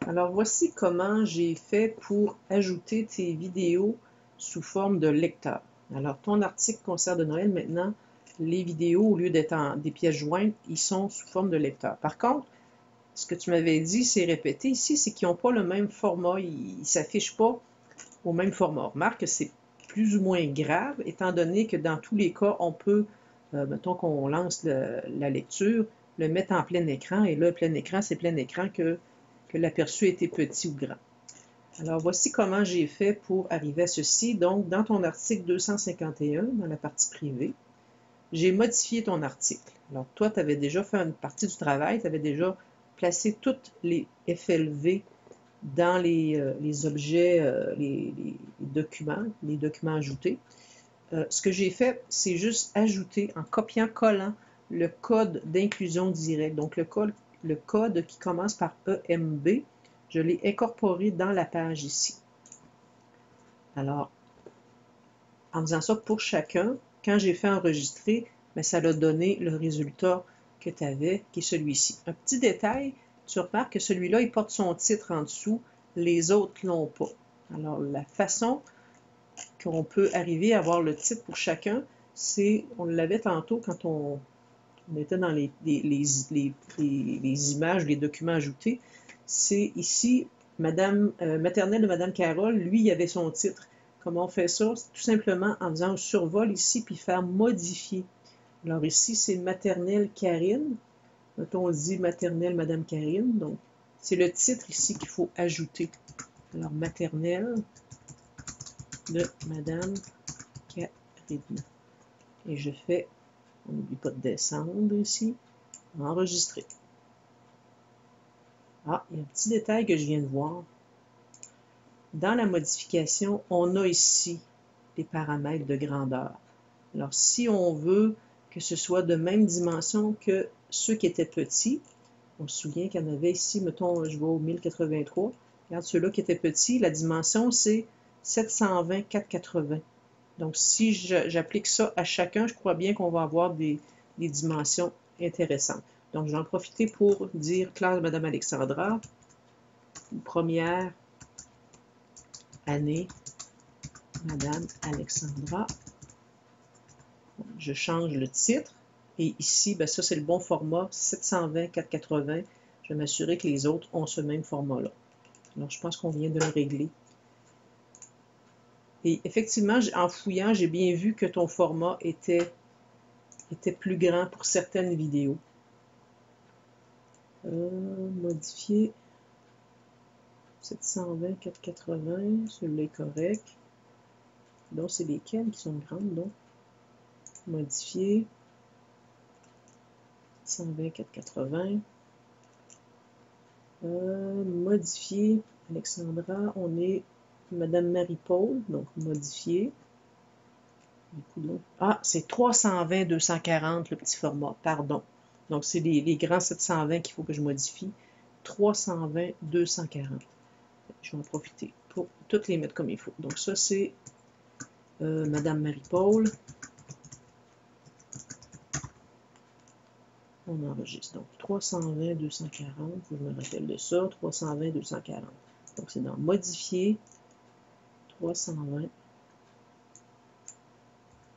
Alors voici comment j'ai fait pour ajouter tes vidéos sous forme de lecteur. Alors ton article concert de Noël, maintenant, les vidéos, au lieu d'être en des pièces jointes, ils sont sous forme de lecteur. Par contre, ce que tu m'avais dit, c'est répété ici, c'est qu'ils n'ont pas le même format, ils ne s'affichent pas au même format. Remarque que c'est plus ou moins grave, étant donné que dans tous les cas, on peut, mettons qu'on lance la lecture, le mettre en plein écran, et là, plein écran, c'est plein écran que l'aperçu était petit ou grand. Alors, voici comment j'ai fait pour arriver à ceci. Donc, dans ton article 251, dans la partie privée, j'ai modifié ton article. Alors, toi, tu avais déjà fait une partie du travail, tu avais déjà placé toutes les FLV dans les objets, les documents ajoutés. Ce que j'ai fait, c'est juste ajouter, en copiant-collant, le code d'inclusion directe. Donc, le code qui commence par EMB, je l'ai incorporé dans la page ici. Alors, en faisant ça pour chacun, quand j'ai fait enregistrer, bien, ça a donné le résultat que tu avais, qui est celui-ci. Un petit détail, tu remarques que celui-là, il porte son titre en dessous, les autres ne l'ont pas. Alors, la façon qu'on peut arriver à avoir le titre pour chacun, c'est, on l'avait tantôt quand on était dans les images, les documents ajoutés, c'est ici, maternelle de Madame Carole, lui, il avait son titre. Comment on fait ça? C'est tout simplement en faisant un survol ici, puis faire modifier. Alors ici, c'est maternelle Karine. Mettons, on dit maternelle Madame Karine. Donc, c'est le titre ici qu'il faut ajouter. Alors, maternelle de Madame Karine. Et je fais, on n'oublie pas de descendre ici, enregistrer. Ah, il y a un petit détail que je viens de voir. Dans la modification, on a ici les paramètres de grandeur. Alors, si on veut que ce soit de même dimension que ceux qui étaient petits, on se souvient qu'il y en avait ici, mettons, je vais au 1083. Regarde, ceux-là qui étaient petits, la dimension, c'est 720 480. Donc, si j'applique ça à chacun, je crois bien qu'on va avoir des dimensions intéressantes. Donc, je vais en profiter pour dire classe de Mme Alexandra, première année, Madame Alexandra. Je change le titre. Et ici, ben ça, c'est le bon format, 720 480. Je vais m'assurer que les autres ont ce même format-là. Alors, je pense qu'on vient de le régler. Et effectivement, en fouillant, j'ai bien vu que ton format était plus grand pour certaines vidéos. Modifier 720 480, celui-là est correct. Donc, c'est lesquels qui sont grandes, donc? Modifier 720 480. Modifier Alexandra, on est Madame Marie-Paul, donc modifier. Ah, c'est 320 240 le petit format, pardon. Donc, c'est les grands 720 qu'il faut que je modifie. 320 240. Je vais en profiter pour toutes les mettre comme il faut. Donc, ça, c'est Madame Marie-Paul. On enregistre. Donc, 320 240. Je me rappelle de ça. 320 240. Donc, c'est dans Modifier. 320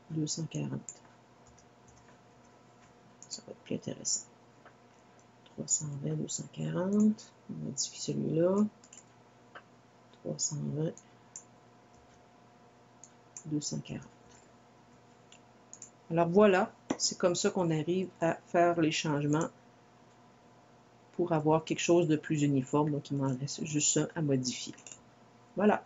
240. Ça va être plus intéressant. 320 240. On modifie celui-là. 320 240. Alors voilà, c'est comme ça qu'on arrive à faire les changements pour avoir quelque chose de plus uniforme. Donc il m'en reste juste ça à modifier. Voilà.